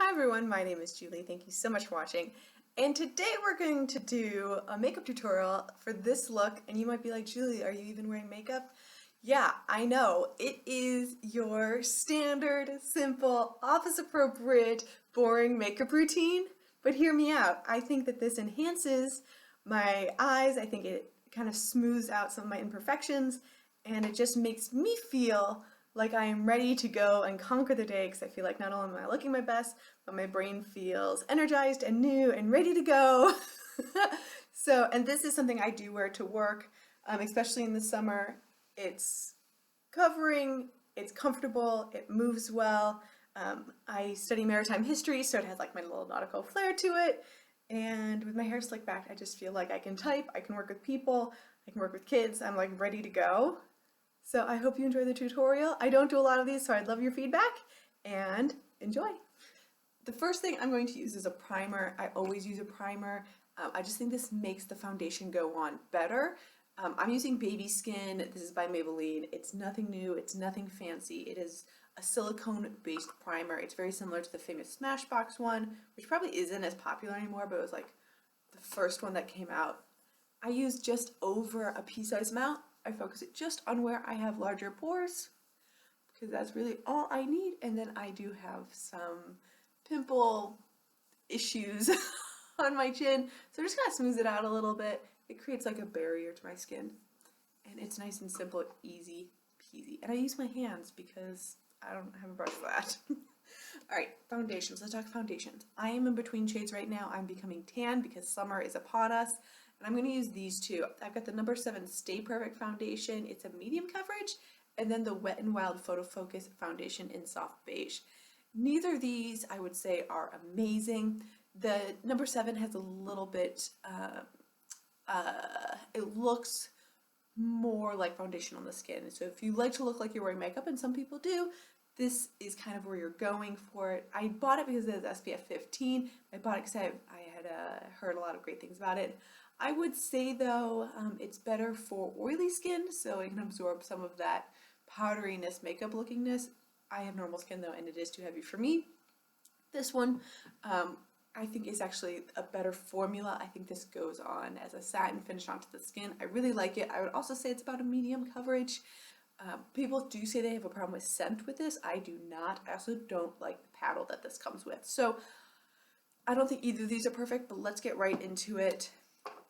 Hi everyone, my name is Julie. Thank you so much for watching. And today we're going to do a makeup tutorial for this look. And you might be like, Julie, are you even wearing makeup? Yeah, I know. It is your standard, simple, office appropriate, boring makeup routine. But hear me out. I think that this enhances my eyes. I think it kind of smooths out some of my imperfections. And it just makes me feel like I am ready to go and conquer the day because I feel like not only am I looking my best, but my brain feels energized and new and ready to go. And this is something I do wear to work, especially in the summer. It's covering, it's comfortable, it moves well. I study maritime history, so it has like my little nautical flair to it. And with my hair slicked back, I just feel like I can type, I can work with people, I can work with kids. I'm like ready to go. So I hope you enjoy the tutorial. I don't do a lot of these, so I'd love your feedback and enjoy. The first thing I'm going to use is a primer. I always use a primer. I just think this makes the foundation go on better. I'm using Baby Skin. This is by Maybelline. It's nothing new. It's nothing fancy. It is a silicone-based primer. It's very similar to the famous Smashbox one, which probably isn't as popular anymore, but it was like the first one that came out. I use just over a pea-sized amount. I focus it just on where I have larger pores because that's really all I need. And then I do have some pimple issues on my chin. So I'm just gonna smooth it out a little bit. It creates like a barrier to my skin. And it's nice and simple, easy peasy. And I use my hands because I don't have a brush for that. All right, foundations. Let's talk foundations. I am in between shades right now. I'm becoming tan because summer is upon us. And I'm going to use these two. I've got the number 7 Stay Perfect foundation. It's a medium coverage. And then the Wet n Wild Photo Focus foundation in soft beige. Neither of these, I would say, are amazing. The number 7 has a little bit, it looks more like foundation on the skin. So if you like to look like you're wearing makeup, and some people do, this is kind of where you're going for it. I bought it because it has SPF 15. I bought it because I had heard a lot of great things about it. I would say though, it's better for oily skin, so it can absorb some of that powderiness, makeup lookingness. I have normal skin though, and it is too heavy for me. This one, I think is actually a better formula. I think this goes on as a satin finish onto the skin. I really like it. I would also say it's about a medium coverage. People do say they have a problem with scent with this. I do not. I also don't like the paddle that this comes with. So I don't think either of these are perfect, but let's get right into it.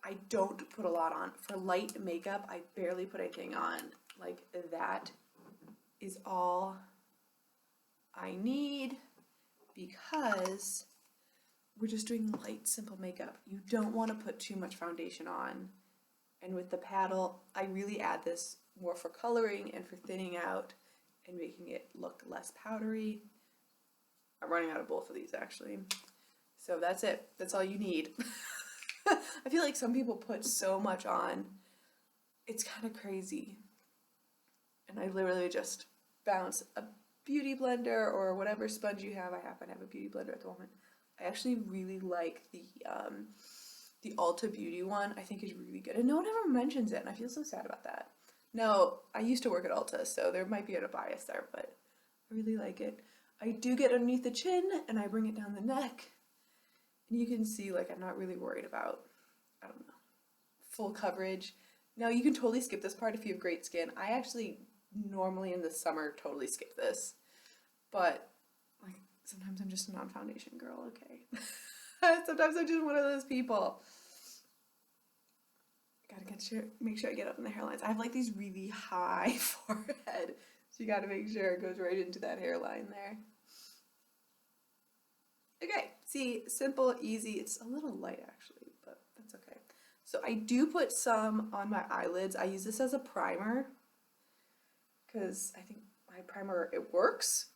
I don't put a lot on. For light makeup, I barely put anything on. Like, that is all I need because we're just doing light, simple makeup. You don't want to put too much foundation on. And with the paddle, I really add this more for coloring and for thinning out and making it look less powdery. I'm running out of both of these, actually. So that's it. That's all you need. I feel like some people put so much on. It's kind of crazy. And I literally just bounce a beauty blender or whatever sponge you have. I happen to have a beauty blender at the moment. I actually really like the Ulta Beauty one. I think is really good. And no one ever mentions it, and I feel so sad about that. No, I used to work at Ulta, so there might be a bias there, but I really like it. I do get underneath the chin, and I bring it down the neck. And you can see, like, I'm not really worried about, I don't know, full coverage. Now, you can totally skip this part if you have great skin. I actually, normally in the summer, totally skip this. But, like, sometimes I'm just a non-foundation girl, okay? Sometimes I'm just one of those people. Gotta make sure I get up in the hairlines. I have, like, these really high forehead, so you gotta make sure it goes right into that hairline there. Okay, see, simple, easy. It's a little light actually, but that's okay. So I do put some on my eyelids. I use this as a primer because I think my primer, it works,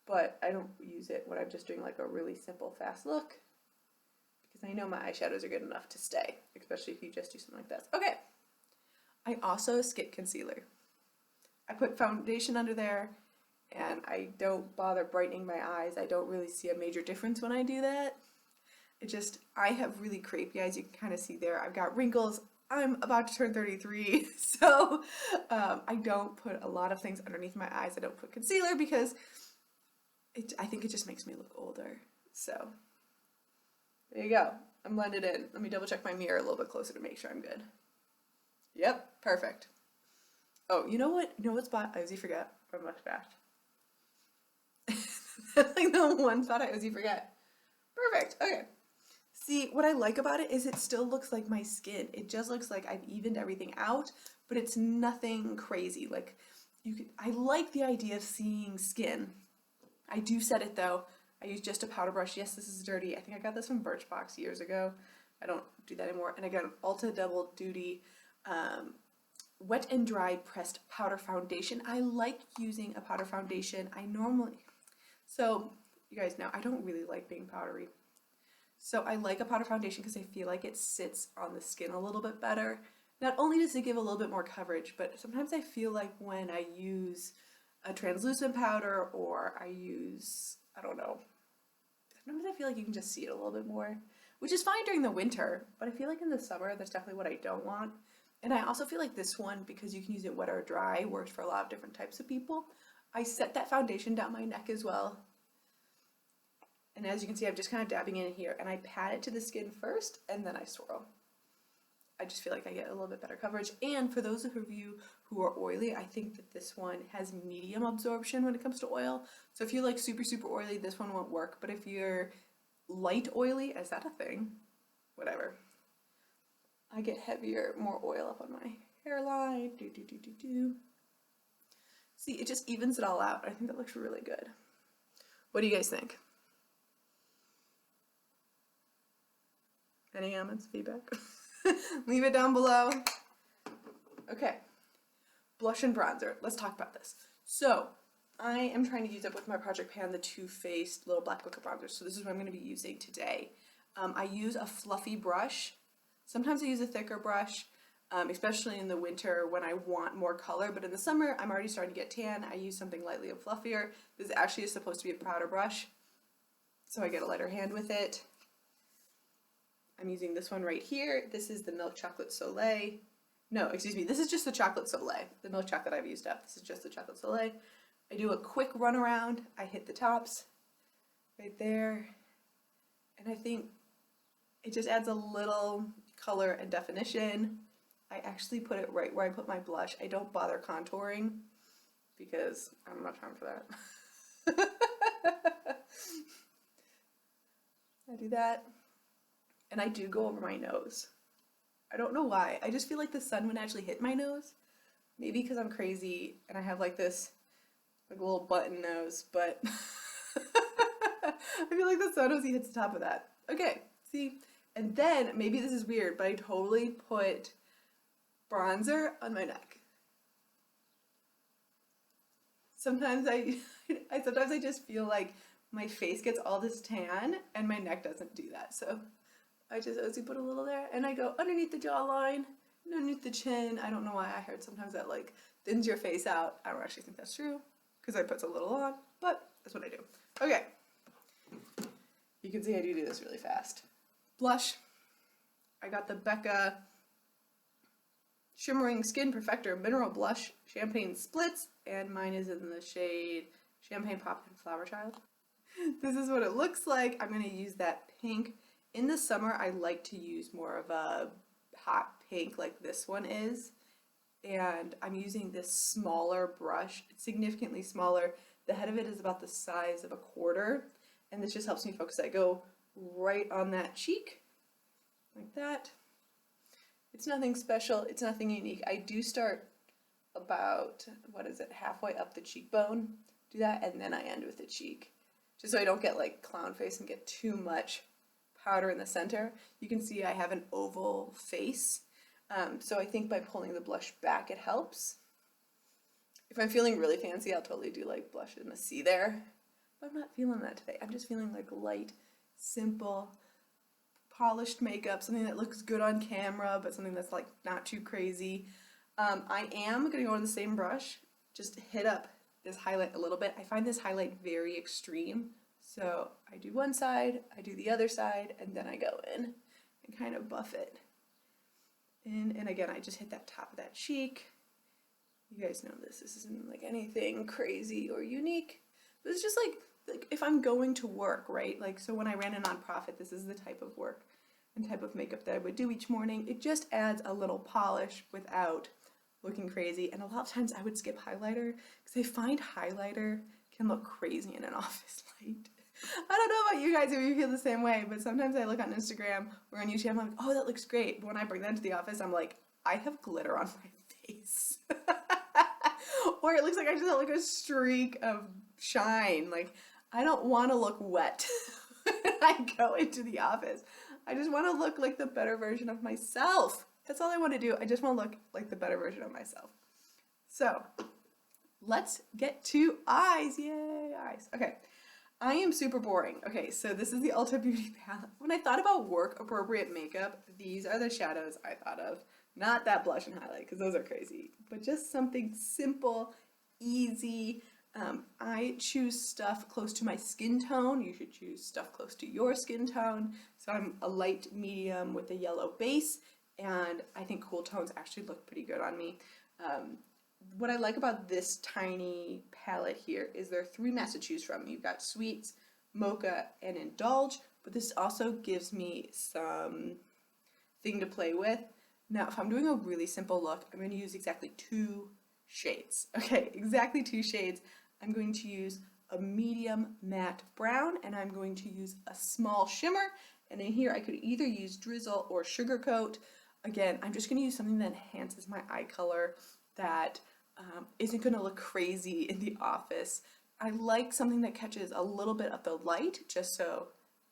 but I don't use it when I'm just doing like a really simple, fast look because I know my eyeshadows are good enough to stay, especially if you just do something like this. Okay, I also skip concealer. I put foundation under there. And I don't bother brightening my eyes. I don't really see a major difference when I do that. I have really crepey eyes. You can kind of see there. I've got wrinkles. I'm about to turn 33. So I don't put a lot of things underneath my eyes. I don't put concealer because I think it just makes me look older. So there you go. I'm blended in. Let me double check my mirror a little bit closer to make sure I'm good. Yep, perfect. Oh, you know what? You know what spot I usually forget? My mustache. That's like the one spot I usually forget. Perfect. Okay. See, what I like about it is it still looks like my skin. It just looks like I've evened everything out, but it's nothing crazy. Like I like the idea of seeing skin. I do set it though. I use just a powder brush. Yes, this is dirty. I think I got this from Birchbox years ago. I don't do that anymore. And again, Ulta Double Duty Wet and Dry Pressed Powder Foundation. I like using a powder foundation. So you guys know, I don't really like being powdery. So I like a powder foundation because I feel like it sits on the skin a little bit better. Not only does it give a little bit more coverage, but sometimes I feel like when I use a translucent powder or I use, I don't know, sometimes I feel like you can just see it a little bit more, which is fine during the winter, but I feel like in the summer, that's definitely what I don't want. And I also feel like this one, because you can use it wet or dry, works for a lot of different types of people. I set that foundation down my neck as well. And as you can see, I'm just kind of dabbing in here, and I pat it to the skin first, and then I swirl. I just feel like I get a little bit better coverage. And for those of you who are oily, I think that this one has medium absorption when it comes to oil. So if you're like super, super oily, this one won't work. But if you're light oily, is that a thing? Whatever. I get heavier, more oil up on my hairline. See, it just evens it all out. I think that looks really good. What do you guys think? Any comments, feedback? Leave it down below. Okay, blush and bronzer. Let's talk about this. So, I am trying to use up with my Project Pan the Too Faced little black wicker bronzer. So this is what I'm going to be using today. I use a fluffy brush. Sometimes I use a thicker brush, especially in the winter when I want more color. But in the summer, I'm already starting to get tan. I use something lightly and fluffier. This actually is supposed to be a powder brush, so I get a lighter hand with it. I'm using this one right here. This is the Milk Chocolate Soleil. No, excuse me, this is just the Chocolate Soleil. The milk chocolate I've used up. This is just the Chocolate Soleil. I do a quick run around. I hit the tops right there. And I think it just adds a little color and definition. I actually put it right where I put my blush. I don't bother contouring because I don't have time for that. I do that. And I do go over my nose. I don't know why. I just feel like the sun would actually hit my nose. Maybe because I'm crazy and I have like this like little button nose, but I feel like the sun hits the top of that. Okay, see? And then, maybe this is weird, but I totally put bronzer on my neck. Sometimes sometimes I just feel like my face gets all this tan and my neck doesn't do that. So I just also put a little there, and I go underneath the jawline, and underneath the chin. I don't know why I heard sometimes that like thins your face out. I don't actually think that's true because I put a little on, but that's what I do. Okay, you can see I do this really fast. Blush. I got the Becca Shimmering Skin Perfector Mineral Blush Champagne Splits, and mine is in the shade Champagne Pop and Flower Child. This is what it looks like. I'm going to use that pink. In the summer, I like to use more of a hot pink like this one is. And I'm using this smaller brush. It's significantly smaller. The head of it is about the size of a quarter. And this just helps me focus. I go right on that cheek, like that. It's nothing special. It's nothing unique. I do start about, halfway up the cheekbone. Do that, and then I end with the cheek. Just so I don't get like clown face and get too much powder in the center. You can see I have an oval face. So I think by pulling the blush back, it helps. If I'm feeling really fancy, I'll totally do like blush in the C there. But I'm not feeling that today. I'm just feeling like light, simple, polished makeup, something that looks good on camera, but something that's like not too crazy. I am gonna go on the same brush, just hit up this highlight a little bit. I find this highlight very extreme. So I do one side, I do the other side, and then I go in and kind of buff it. And again, I just hit that top of that cheek. You guys know this isn't like anything crazy or unique, but it's just like like if I'm going to work, right? Like, so when I ran a nonprofit, this is the type of work and type of makeup that I would do each morning. It just adds a little polish without looking crazy. And a lot of times I would skip highlighter because I find highlighter can look crazy in an office light. I don't know about you guys if you feel the same way, but sometimes I look on Instagram or on YouTube, I'm like, oh, that looks great. But when I bring that into the office, I'm like, I have glitter on my face. Or it looks like I just have like a streak of shine. Like, I don't want to look wet when I go into the office. I just want to look like the better version of myself. That's all I want to do. I just want to look like the better version of myself. So, let's get to eyes. Yay, eyes. Okay. I am super boring. Okay, so this is the Ulta Beauty palette. When I thought about work appropriate makeup, these are the shadows I thought of. Not that blush and highlight, because those are crazy, but just something simple, easy. I choose stuff close to my skin tone. You should choose stuff close to your skin tone. So I'm a light medium with a yellow base, and I think cool tones actually look pretty good on me. What I like about this tiny palette here is there are 3 mattes to choose from. You've got Sweets, Mocha, and Indulge, but this also gives me some thing to play with. Now, if I'm doing a really simple look, I'm going to use exactly 2 shades. Okay, exactly 2 shades. I'm going to use a medium matte brown, and I'm going to use a small shimmer, and in here I could either use Drizzle or Sugar Coat. Again, I'm just going to use something that enhances my eye color, that isn't going to look crazy in the office. I like something that catches a little bit of the light, just so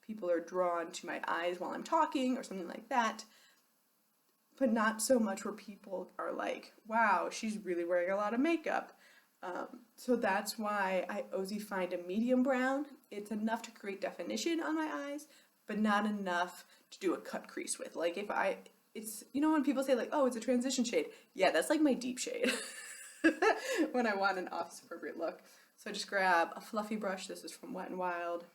people are drawn to my eyes while I'm talking or something like that, but not so much where people are like, wow, she's really wearing a lot of makeup. So that's why I always find a medium brown. It's enough to create definition on my eyes, but not enough to do a cut crease with. Like it's, you know when people say like, oh, it's a transition shade. Yeah, that's like my deep shade when I want an office appropriate look. So just grab a fluffy brush. This is from Wet n Wild.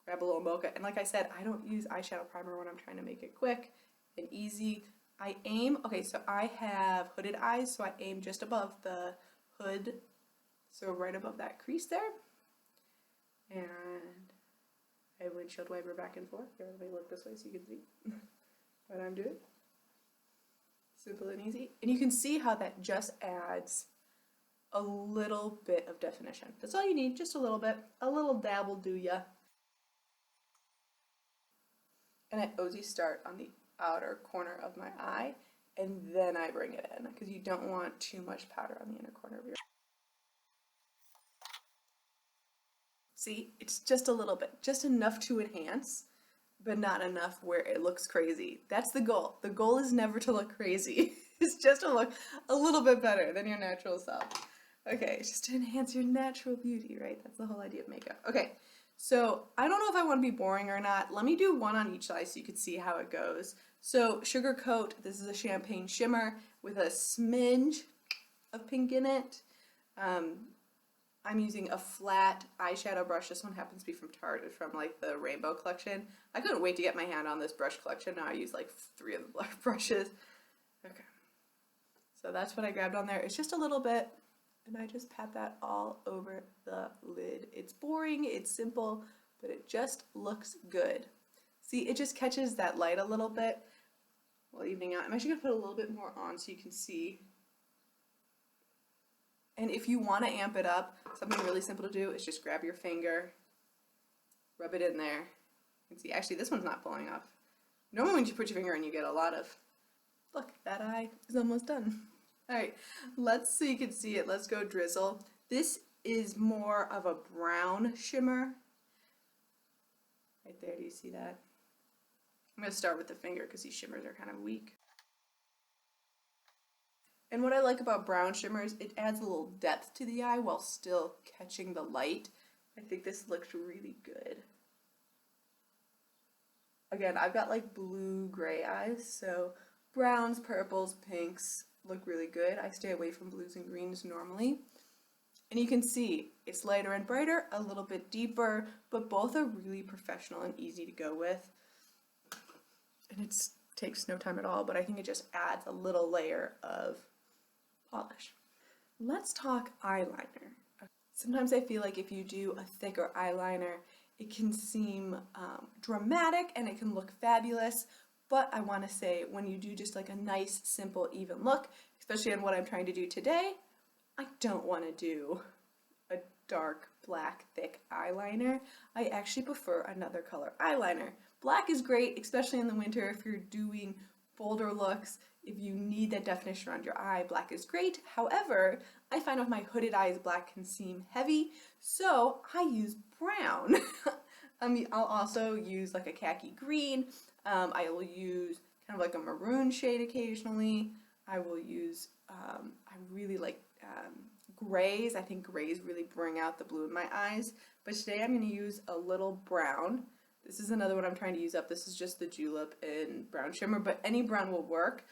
Grab a little mocha. And like I said, I don't use eyeshadow primer when I'm trying to make it quick and easy. I aim, okay, so I have hooded eyes, so I aim just above the hood. So right above that crease there. And I windshield wiper back and forth. Here, let me look this way so you can see what I'm doing. Simple and easy. And you can see how that just adds a little bit of definition. That's all you need, just a little bit. A little dab will do ya. And I always start on the outer corner of my eye, and then I bring it in, because you don't want too much powder on the inner corner of your eye. See, it's just a little bit, just enough to enhance, but not enough where it looks crazy. That's the goal. The goal is never to look crazy. It's just to look a little bit better than your natural self. Okay, it's just to enhance your natural beauty, right? That's the whole idea of makeup. Okay, so I don't know if I want to be boring or not. Let me do one on each eye so you can see how it goes. So Sugar Coat, this is a champagne shimmer with a smidge of pink in it. I'm using a flat eyeshadow brush. This one happens to be from Tarte, from like the Rainbow collection. I couldn't wait to get my hand on this brush collection. Now I use like 3 of the black brushes. Okay, so that's what I grabbed on there. It's just a little bit, and I just pat that all over the lid. It's boring, it's simple, but it just looks good. See, it just catches that light a little bit while evening out. I'm actually gonna put a little bit more on so you can see. And if you want to amp it up, something really simple to do is just grab your finger, rub it in there. You can see, actually this one's not pulling up. Normally when you put your finger in, you get a lot of, look, that eye is almost done. All right, so you can see it, let's go Drizzle. This is more of a brown shimmer. Right there, do you see that? I'm gonna start with the finger because these shimmers are kind of weak. And what I like about brown shimmers, it adds a little depth to the eye while still catching the light. I think this looks really good. Again, I've got like blue-gray eyes, so browns, purples, pinks look really good. I stay away from blues and greens normally. And you can see it's lighter and brighter, a little bit deeper, but both are really professional and easy to go with. And it takes no time at all, but I think it just adds a little layer of polish. Let's talk eyeliner. Sometimes I feel like if you do a thicker eyeliner, it can seem dramatic and it can look fabulous, but I want to say when you do just like a nice, simple, even look, especially on what I'm trying to do today, I don't want to do a dark, black, thick eyeliner. I actually prefer another color eyeliner. Black is great, especially in the winter if you're doing bolder looks. If you need that definition around your eye, black is great. However, I find with my hooded eyes, black can seem heavy, so I use brown. I'll also use like a khaki green. I will use kind of like a maroon shade occasionally. I will use, I really like grays. I think grays really bring out the blue in my eyes. But today I'm going to use a little brown. This is another one I'm trying to use up. This is just the Julep in Brown Shimmer, but any brown will work.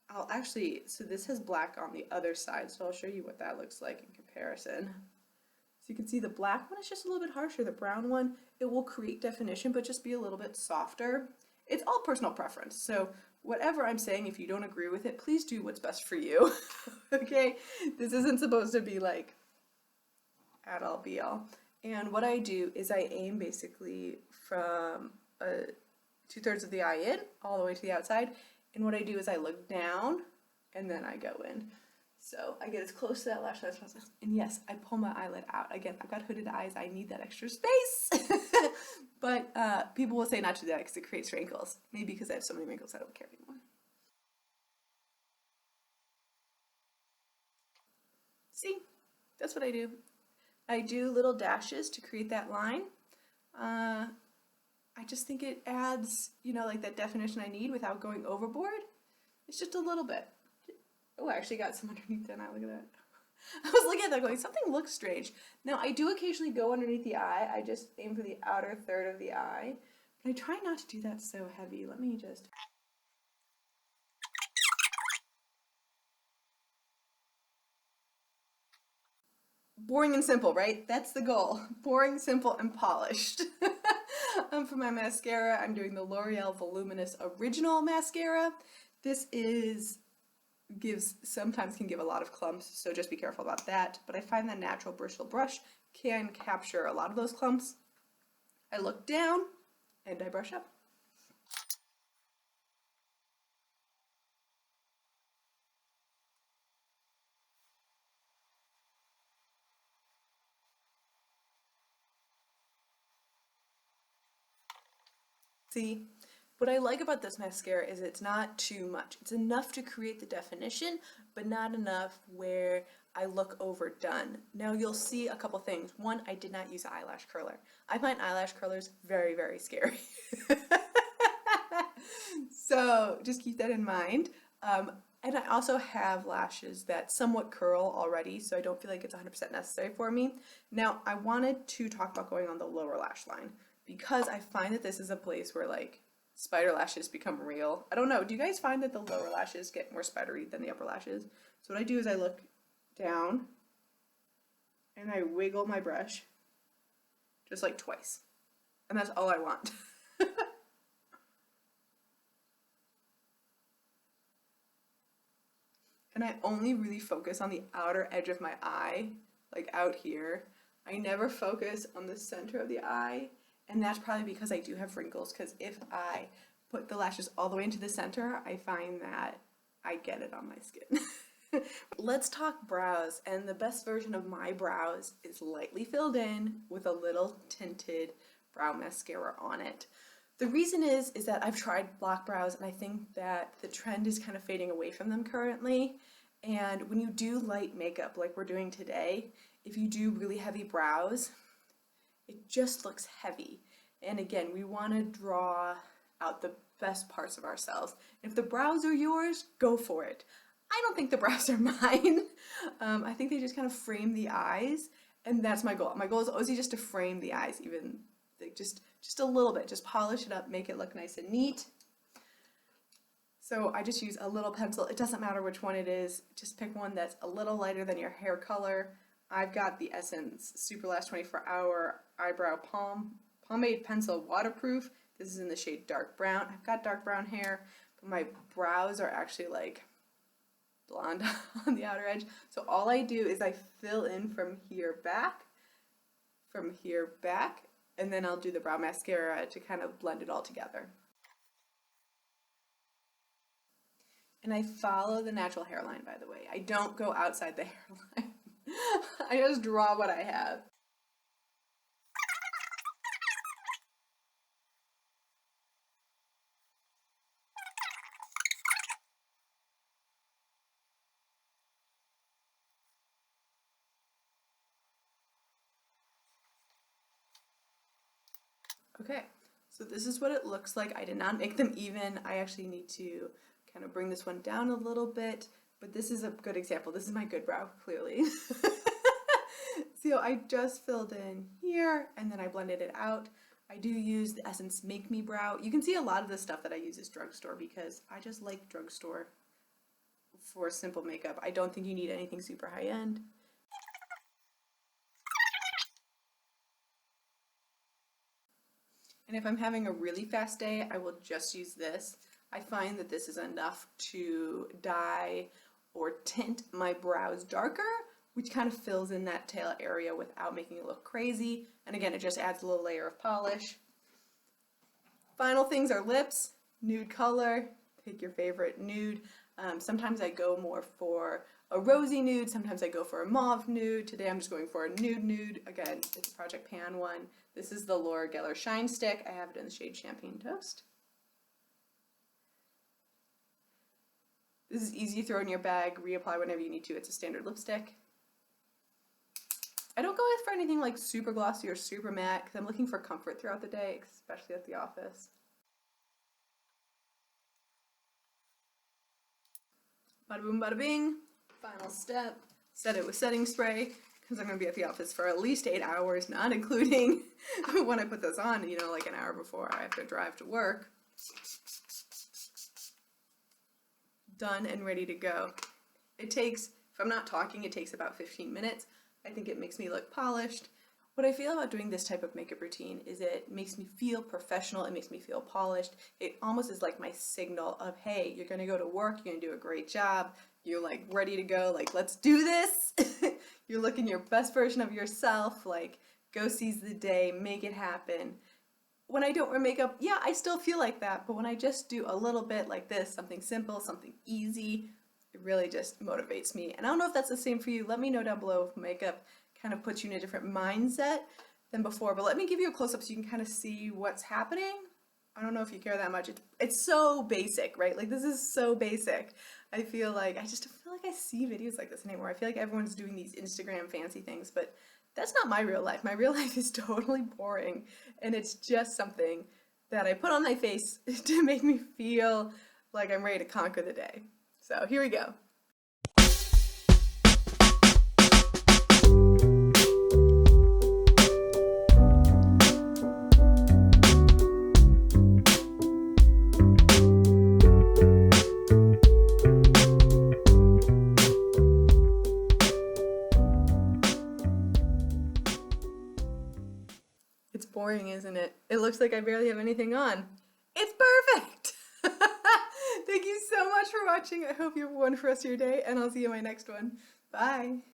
I'll actually, so this has black on the other side, so I'll show you what that looks like in comparison. So you can see the black one is just a little bit harsher. The brown one, it will create definition, but just be a little bit softer. It's all personal preference. So whatever I'm saying, if you don't agree with it, please do what's best for you. Okay? This isn't supposed to be like at all be all. And what I do is I aim basically from 2/3 of the eye in all the way to the outside. And what I do is I look down and then I go in. So I get as close to that lash line as possible. And yes, I pull my eyelid out. Again, I've got hooded eyes. I need that extra space. But people will say not to do that because it creates wrinkles. Maybe because I have so many wrinkles I don't care anymore. See, that's what I do. I do little dashes to create that line. I just think it adds, you know, like that definition I need without going overboard. It's just a little bit. Oh, I actually got some underneath that eye. Look at that. I was looking at that going, something looks strange. Now, I do occasionally go underneath the eye. I just aim for the outer third of the eye. But I try not to do that so heavy. Let me just... Boring and simple, right? That's the goal. Boring, simple, and polished. For my mascara, I'm doing the L'Oreal Voluminous Original Mascara. This is sometimes can give a lot of clumps, so just be careful about that. But I find that natural bristle brush can capture a lot of those clumps. I look down and I brush up. See, what I like about this mascara is it's not too much. It's enough to create the definition, but not enough where I look overdone. Now you'll see a couple things. One, I did not use an eyelash curler. I find eyelash curlers very, very scary. So just keep that in mind. And I also have lashes that somewhat curl already, so I don't feel like it's 100% necessary for me. Now, I wanted to talk about going on the lower lash line because I find that this is a place where like spider lashes become real. I don't know, do you guys find that the lower lashes get more spidery than the upper lashes? So what I do is I look down and I wiggle my brush just like twice. And that's all I want. And I only really focus on the outer edge of my eye, like out here. I never focus on the center of the eye, and that's probably because I do have wrinkles, because if I put the lashes all the way into the center, I find that I get it on my skin. Let's talk brows, and the best version of my brows is lightly filled in with a little tinted brow mascara on it. The reason is that I've tried block brows and I think that the trend is kind of fading away from them currently. And when you do light makeup like we're doing today, if you do really heavy brows, it just looks heavy. And again, we want to draw out the best parts of ourselves. If the brows are yours, go for it. I don't think the brows are mine. I think they just kind of frame the eyes, and that's my goal. My goal is always just to frame the eyes, even like just a little bit. Just polish it up, make it look nice and neat. So I just use a little pencil. It doesn't matter which one it is. Just pick one that's a little lighter than your hair color. I've got the Essence Super Last 24 Hour Eyebrow Pomade Pencil Waterproof. This is in the shade dark brown. I've got dark brown hair, but my brows are actually like blonde on the outer edge. So all I do is I fill in from here back, and then I'll do the brow mascara to kind of blend it all together. And I follow the natural hairline, by the way. I don't go outside the hairline. I just draw what I have. Okay, so this is what it looks like. I did not make them even. I actually need to kind of bring this one down a little bit, but this is a good example. This is my good brow, clearly. So I just filled in here and then I blended it out. I do use the Essence Make Me Brow. You can see a lot of the stuff that I use is drugstore because I just like drugstore for simple makeup. I don't think you need anything super high end. And if I'm having a really fast day, I will just use this. I find that this is enough to dye or tint my brows darker, which kind of fills in that tail area without making it look crazy. And again, it just adds a little layer of polish. Final things are lips, nude color, pick your favorite nude. Sometimes I go more for a rosy nude, sometimes I go for a mauve nude. Today I'm just going for a nude nude. Again, it's a Project Pan one. This is the Laura Geller Shine Stick. I have it in the shade Champagne Toast. This is easy to throw in your bag, reapply whenever you need to. It's a standard lipstick. I don't go for anything like super glossy or super matte because I'm looking for comfort throughout the day, especially at the office. Bada boom, bada bing. Final step, set it with setting spray because I'm going to be at the office for at least 8 hours, not including when I put this on, you know, like an hour before I have to drive to work. Done and ready to go. It takes, if I'm not talking, it takes about 15 minutes. I think it makes me look polished. What I feel about doing this type of makeup routine is it makes me feel professional, it makes me feel polished. It almost is like my signal of, hey, you're gonna go to work, you're gonna do a great job, you're like ready to go, like let's do this. You're looking your best version of yourself, like go seize the day, make it happen. When I don't wear makeup, yeah, I still feel like that, but when I just do a little bit like this, something simple, something easy, it really just motivates me. And I don't know if that's the same for you. Let me know down below if makeup kind of puts you in a different mindset than before, but let me give you a close-up so you can kind of see what's happening. I don't know if you care that much. It's so basic, right? Like this is so basic. I feel like, I just don't feel like I see videos like this anymore. I feel like everyone's doing these Instagram fancy things, but that's not my real life. My real life is totally boring, and it's just something that I put on my face to make me feel like I'm ready to conquer the day. So here we go. It's boring, isn't it? It looks like I barely have anything on. It's perfect! Thank you so much for watching. I hope you have a wonderful rest of your day, and I'll see you in my next one. Bye!